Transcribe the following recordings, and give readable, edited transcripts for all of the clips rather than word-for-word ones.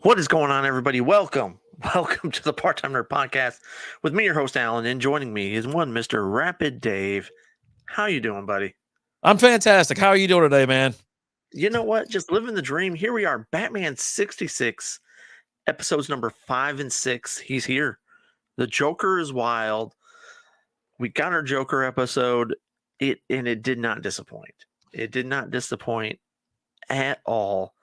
What is going on, everybody? Welcome to the Part-Time Nerd Podcast with me, your host, Alan, and joining me is one Mr. Rapid Dave. How you doing, buddy? I'm fantastic. How are you doing today, man? You know what? Just living the dream. Here we are, Batman 66, episodes number 5 and 6. He's here. The Joker is wild. We got our Joker episode, and it did not disappoint. It did not disappoint at all.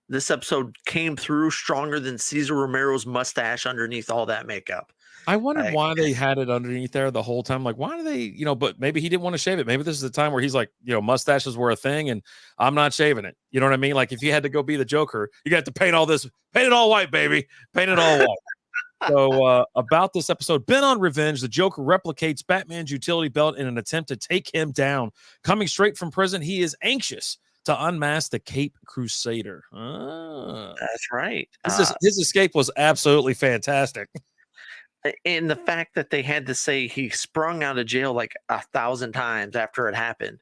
This episode came through stronger than Cesar Romero's mustache underneath all that makeup. I wondered why they had it underneath there the whole time. Like, why do they, but maybe he didn't want to shave it. Maybe this is the time where he's like, mustaches were a thing and I'm not shaving it. You know what I mean? Like, if you had to go be the Joker, you got to paint it all white, baby. Paint it all white. So, about this episode, bent on revenge, the Joker replicates Batman's utility belt in an attempt to take him down. Coming straight from prison, he is anxious to unmask the Cape Crusader. That's right. His escape was absolutely fantastic. And the fact that they had to say he sprung out of jail like 1,000 times after it happened.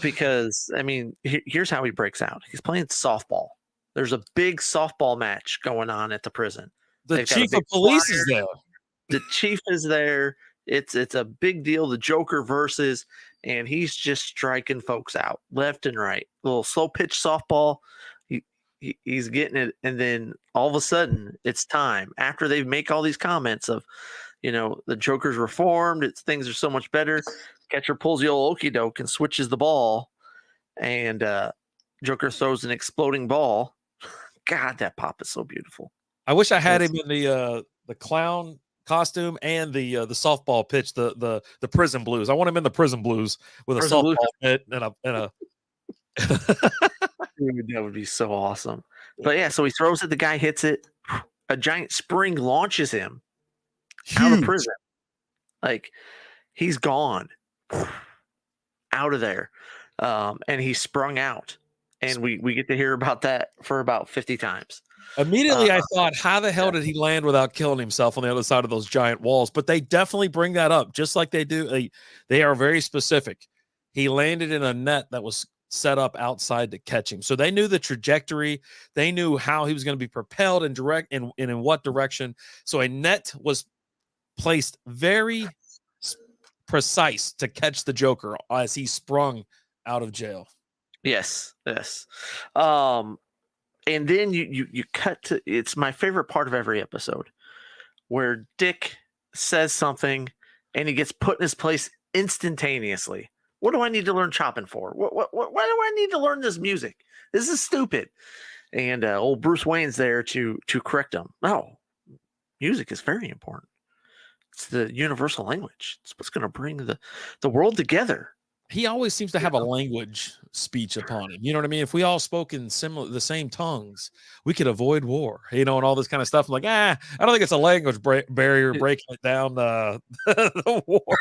Because, I mean, here's how he breaks out. He's playing softball. There's a big softball match going on at the prison. The chief of police is there. The chief is there. It's a big deal. The Joker versus, and he's just striking folks out left and right. A little slow pitch softball. He's getting it, and then all of a sudden it's time. After they make all these comments of, the Joker's reformed, things are so much better. Catcher pulls the old okey doke and switches the ball, and Joker throws an exploding ball. God, that pop is so beautiful. I wish I had him in the clown costume and the softball pitch, the prison blues. I want him in the prison blues with a softball mitt and a Dude, that would be so awesome. But yeah, so he throws it, the guy hits it, a giant spring launches him out of prison. Like, he's gone out of there. And he sprung out. And we get to hear about that for about 50 times. Immediately, I thought, how the hell did he land without killing himself on the other side of those giant walls? But they definitely bring that up, just like they do. They are very specific. He landed in a net that was set up outside to catch him. So they knew the trajectory. They knew how he was going to be propelled and in what direction. So a net was placed very precise to catch the Joker as he sprung out of jail. Yes. And then you cut to, it's my favorite part of every episode, where Dick says something and he gets put in his place instantaneously. What do I need to learn chopping for? Why do I need to learn this music? This is stupid. And old Bruce Wayne's there to correct him. No, music is very important. It's the universal language. It's what's going to bring the world together. He always seems to have a language speech upon him. You know what I mean? If we all spoke in the same tongues, we could avoid war, and all this kind of stuff. I'm like, I don't think it's a language barrier breaking it down the war.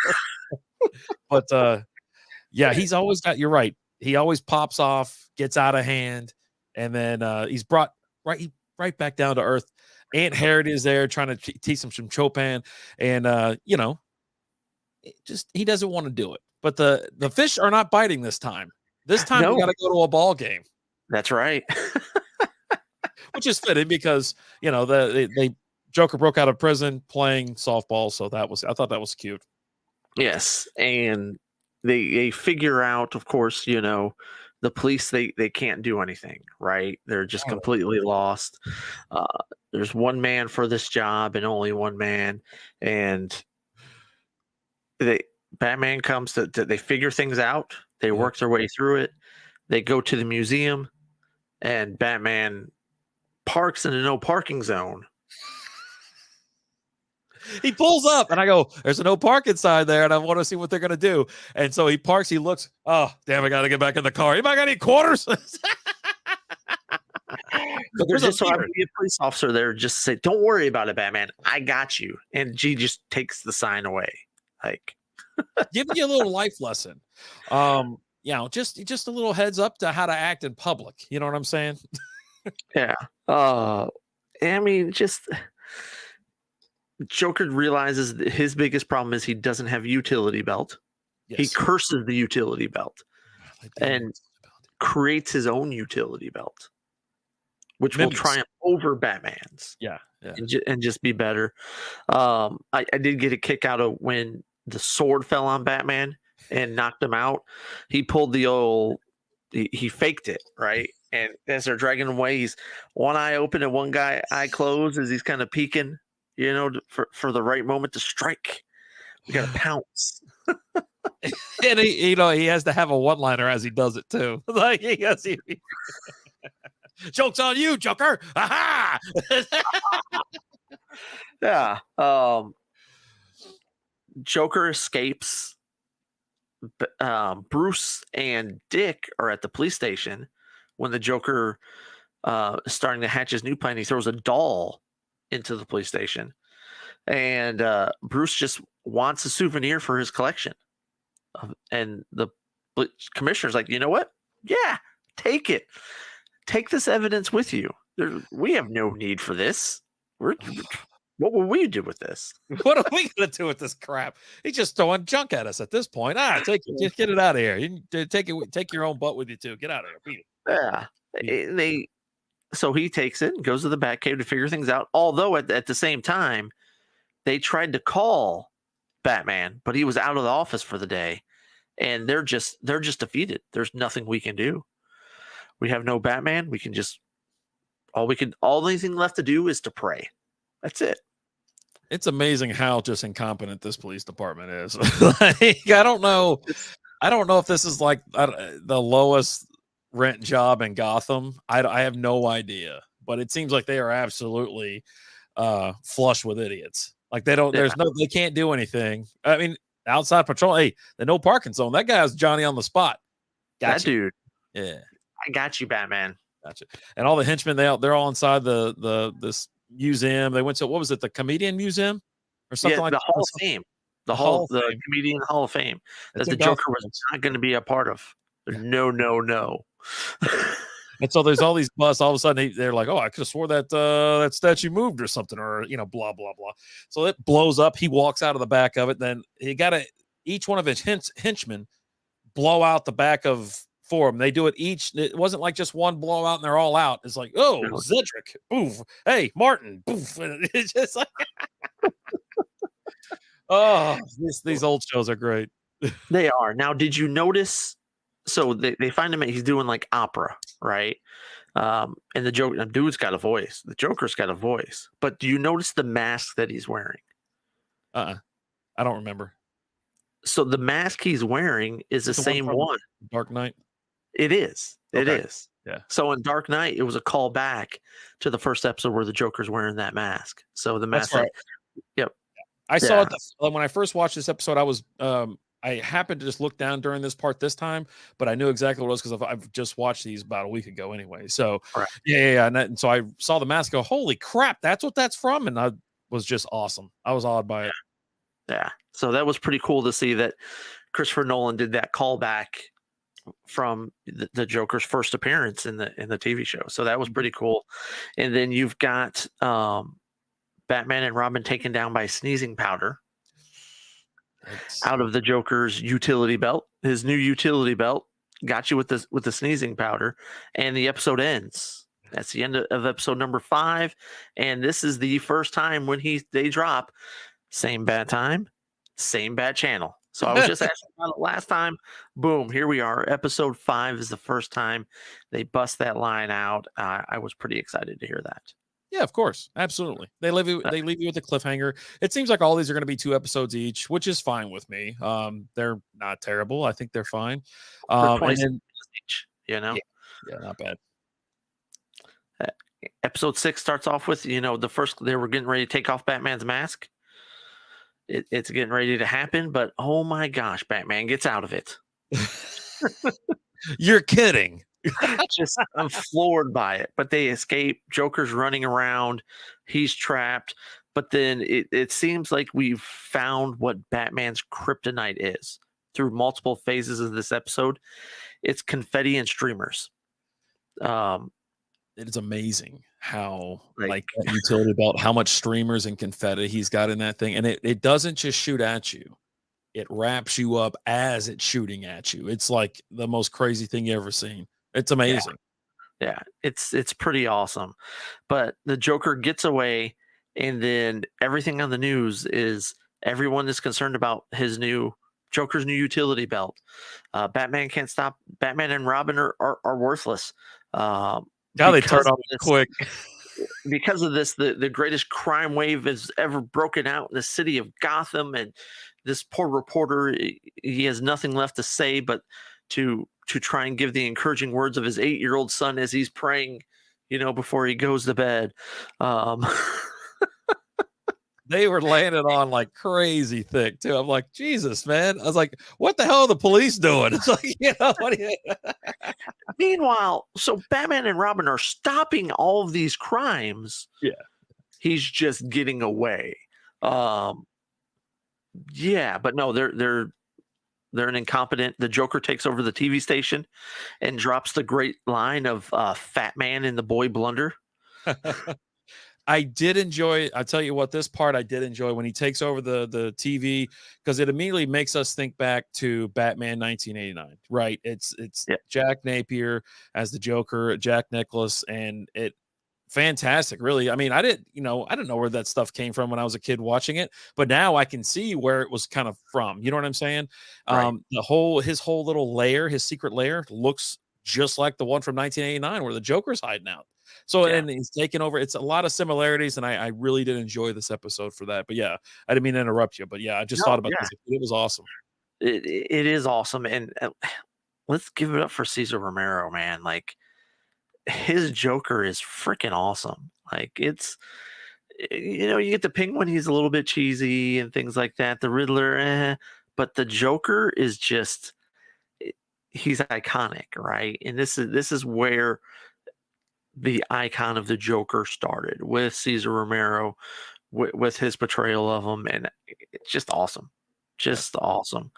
But yeah, he's always got, you're right. He always pops off, gets out of hand, and then he's brought right back down to earth. Aunt Harriet is there trying to teach him some Chopin, and he doesn't want to do it. But the fish are not biting this time. This time we got to go to a ball game. That's right. Which is fitting because the Joker broke out of prison playing softball, so I thought that was cute. Yes, and they figure out, of course, the police, they can't do anything, right? They're just completely lost. There's one man for this job and only one man, and Batman comes to they figure things out. They work their way through it. They go to the museum, and Batman parks in a no parking zone. He pulls up, and I go, there's a no parking sign there, and I want to see what they're going to do. And so he parks, he looks, oh, damn, I got to get back in the car. Anybody got any quarters? So there's just a police officer there just say, don't worry about it, Batman. I got you. And G just takes the sign away. Like, giving you a little life lesson. Just a little heads up to how to act in public. You know what I'm saying? Yeah. I mean, just Joker realizes that his biggest problem is he doesn't have utility belt. Yes. He curses the utility belt and creates his own utility belt, which will triumph over Batman's. Yeah. And just be better. I did get a kick out of when the sword fell on Batman and knocked him out. He pulled the old, he faked it, right? And as they're dragging him away, he's one eye open and one eye closed as he's kind of peeking, for the right moment to strike. We got to pounce. And he has to have a one-liner as he does it too. Like joke's on you, Joker! Aha! Yeah. Joker escapes. Bruce and Dick are at the police station when the Joker is starting to hatch his new plan. He throws a doll into the police station, and Bruce just wants a souvenir for his collection. And the commissioner's like, you know what? Yeah, take it. Take this evidence with you. We have no need for this. What will we do with this? What are we going to do with this crap? He's just throwing junk at us at this point. Take it. Just get it out of here. You take your own butt with you too. Get out of here. Beat it. Yeah. So he takes it and goes to the Batcave to figure things out. Although at the same time, they tried to call Batman, but he was out of the office for the day, and they're just defeated. There's nothing we can do. We have no Batman. We can just all the only thing left to do is to pray. That's it. It's amazing how just incompetent this police department is. Like, I don't know if this is like the lowest rent job in Gotham. I have no idea, but it seems like they are absolutely flush with idiots. Like they can't do anything. I mean, outside patrol. Hey, the no parking zone. That guy's Johnny on the spot. That dude. Yeah. I got you, Batman. Gotcha. And all the henchmen, they're all inside this museum. They went to, what was it, the Comedian Museum or something like the that? Hall of Fame. The Comedian Hall of Fame that the Joker was not going to be a part of. No. And so there's all these busts. All of a sudden, they're like, "Oh, I could have swore that statue moved or something," or blah blah blah. So it blows up. He walks out of the back of it. Then he got each one of his henchmen blow out the back of for him. They do it each. It wasn't like just one blowout and they're all out. It's like, oh, Zedric, poof. Hey, Martin, poof. And it's just like, oh, these old shows are great. They are. Now, did you notice? So they find him. He's doing like opera, right? And the dude's got a voice. The Joker's got a voice. But do you notice the mask that he's wearing? I don't remember. So the mask he's wearing is the same one. Dark Knight. It is. It is. Yeah. So in Dark Knight, it was a call back to the first episode where the Joker's wearing that mask. So the mask. Right. Yep. I saw it when I first watched this episode. I was I happened to just look down during this part this time, but I knew exactly what it was because I've just watched these about a week ago anyway. So yeah. And so I saw the mask. Go, holy crap! That's what that's from, and I was just awesome. I was awed by it. Yeah. So that was pretty cool to see that Christopher Nolan did that callback from the Joker's first appearance in the TV show. So that was pretty cool. And then you've got Batman and Robin taken down by sneezing powder out of the Joker's utility belt. His new utility belt got you with the sneezing powder, and the episode ends. That's the end of episode number 5, and this is the first time when they drop same bad time, same bad channel. So I was just asking about it last time. Boom, here we are. Episode 5 is the first time they bust that line out. I was pretty excited to hear that. Yeah, of course. Absolutely. They leave you with a cliffhanger. It seems like all these are going to be 2 episodes each, which is fine with me. They're not terrible. I think they're fine. And then, each, Yeah, not bad. Episode 6 starts off with, the first, they were getting ready to take off Batman's mask. It's getting ready to happen, but oh my gosh, Batman gets out of it. You're kidding. I'm floored by it. But they escape. Joker's running around. He's trapped. But then it seems like we've found what Batman's kryptonite is through multiple phases of this episode. It's confetti and streamers. It is amazing how like that utility belt, how much streamers and confetti he's got in that thing. And it doesn't just shoot at you. It wraps you up as it's shooting at you. It's like the most crazy thing you ever seen. It's amazing. Yeah, it's pretty awesome. But the Joker gets away, and then everything on the news is everyone is concerned about his new Joker's new utility belt. Batman can't stop. Batman and Robin are worthless. How they turn Because of on me this, quick. the greatest crime wave has ever broken out in the city of Gotham, and this poor reporter, he has nothing left to say but to try and give the encouraging words of his 8-year-old son as he's praying, before he goes to bed. Um, They were laying it on like crazy thick too. I'm like, Jesus, man. I was like, what the hell are the police doing? It's like, what do you Meanwhile, so Batman and Robin are stopping all of these crimes. Yeah. He's just getting away. Yeah, but no, they're an incompetent. The Joker takes over the TV station and drops the great line of "Fat Man and the Boy Blunder." I did enjoy. I tell you what, this part I did enjoy when he takes over the TV, because it immediately makes us think back to Batman 1989. Right? It's Yeah. Jack Napier as the Joker, Jack Nicklaus, and it fantastic. Really, I mean, I didn't know where that stuff came from when I was a kid watching it, but now I can see where it was kind of from. You know what I'm saying? Right. His whole little lair, his secret lair, looks just like the one from 1989 where the Joker's hiding out. So, Yeah. and he's taken over. It's a lot of similarities, and I really did enjoy this episode for that. But yeah, I didn't mean to interrupt you, but yeah, I just No, thought about yeah. this. It was awesome. It is awesome, and let's give it up for Cesar Romero, man. Like his Joker is freaking awesome. Like you get the Penguin, he's a little bit cheesy and things like that. The Riddler, but the Joker is just he's iconic, right? And this is where the icon of the Joker started with Cesar Romero, with his portrayal of him, and it's just awesome, just awesome.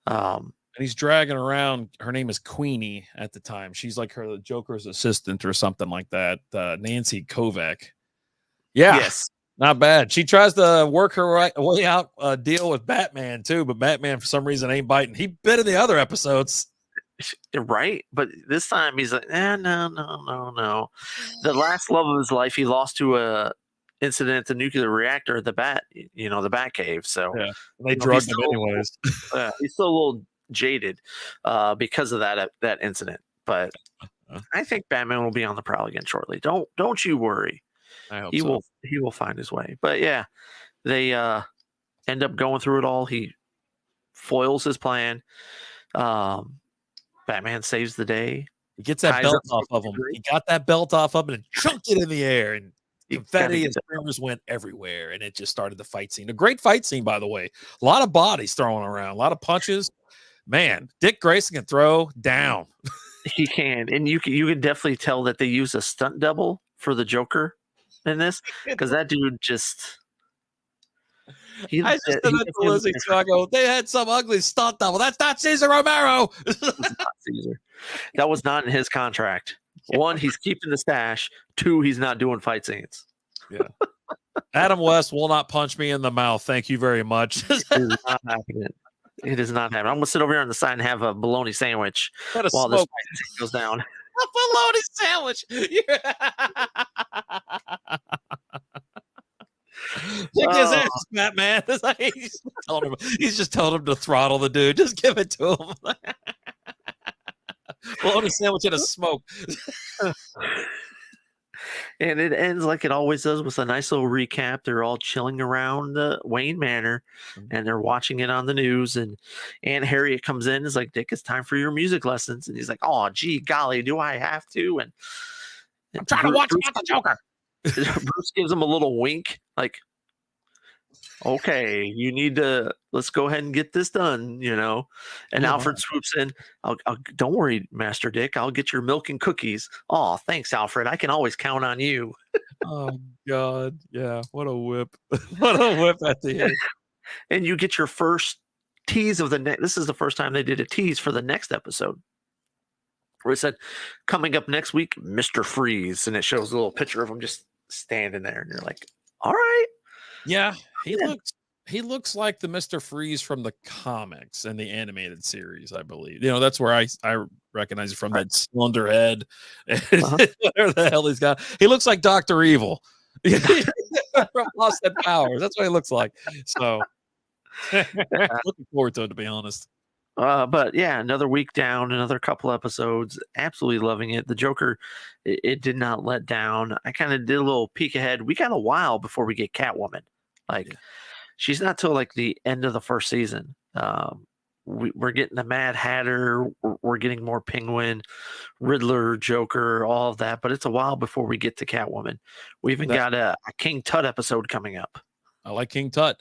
And he's dragging around. Her name is Queenie at the time. She's like the Joker's assistant or something like that. Nancy Kovac. Yeah, Yes, not bad. She tries to work her way out a deal with Batman too, but Batman for some reason ain't biting. He bit in the other episodes. right. But this time he's like, no, no, no. The last love of his life, he lost to a incident at the nuclear reactor, the Bat Cave. So Yeah, and they he's drugged him still, anyways. he's still a little jaded because of that incident. But I think Batman will be on the prowl again shortly. Don't you worry. I hope He so. will find his way. But yeah, they end up going through it all. He foils his plan. Batman saves the day. He gets that ties belt up off of him. Superman. He got that belt off of him and chunked it in the air, and You gotta confetti get and that- streamers went everywhere, and it just started the fight scene. A great fight scene, by the way. A lot of bodies thrown around, a lot of punches. Man, Dick Grayson can throw down. He can, and you can definitely tell that they use a stunt double for the Joker in this, because that dude just. I just said that to Lizzie, so I go, they had some ugly stunt double. That's not Cesar Romero. Caesar. That was not in his contract. One, he's keeping the stash. Two, he's not doing fight scenes. Adam West will not punch me in the mouth. Thank you very much. It is not happening. It is not happening. I'm gonna sit over here on the side and have a bologna sandwich while this fight scene goes down. A bologna sandwich. Kick his ass, Batman. He's just telling him to throttle the dude. Just give it to him. Bologna sandwich in a smoke. And it ends like it always does with a nice little recap. They're all chilling around Wayne Manor, and they're watching it on the news. And Aunt Harriet comes in and is like, Dick, it's time for your music lessons. And he's like, oh, gee, golly, do I have to? And I'm trying to watch the Joker. Bruce gives him a little wink, like, okay, let's go ahead and get this done, And Alfred swoops in. I'll don't worry, Master Dick. I'll get your milk and cookies. Oh, thanks, Alfred. I can always count on you. Oh God, yeah. What a whip! What a whip at the end. And you get your first tease of the next. This is the first time they did a tease for the next episode, where it said, "Coming up next week, Mr. Freeze," and it shows a little picture of him just standing there, and you're like, "All right." Yeah, he looks like the Mr. Freeze from the comics and the animated series, I believe. That's where I recognize it from that slender head. Uh-huh. Whatever the hell he's got. He looks like Dr. Evil from Austin Powers. That's what he looks like. So looking forward to it, to be honest. But yeah, another week down, another couple episodes. Absolutely loving it. The Joker, it did not let down. I kind of did a little peek ahead. We got a while before we get Catwoman. Like, she's not till like the end of the first season. We're getting the Mad Hatter. We're getting more Penguin, Riddler, Joker, all of that. But it's a while before we get to Catwoman. We even got a King Tut episode coming up. I like King Tut.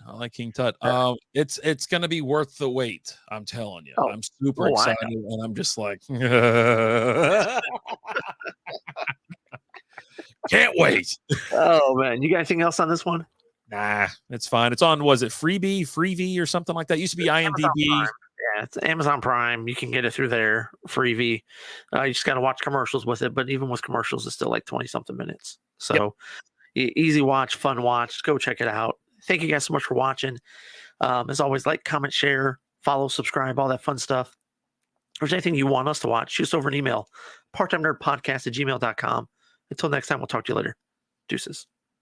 It's going to be worth the wait. I'm telling you. I'm super excited, and I'm just like, can't wait. Oh man, you got anything else on this one? Nah, it's fine. It's on, was it Freevee or something like that? It used to be IMDb. Yeah, it's Amazon Prime. You can get it through there, Freevee. You just got to watch commercials with it, but even with commercials, it's still like 20-something minutes. So easy watch, fun watch. Go check it out. Thank you guys so much for watching. As always, like, comment, share, follow, subscribe, all that fun stuff. If there's anything you want us to watch, shoot us over an email, parttimenerdpodcast@gmail.com. Until next time, we'll talk to you later. Deuces.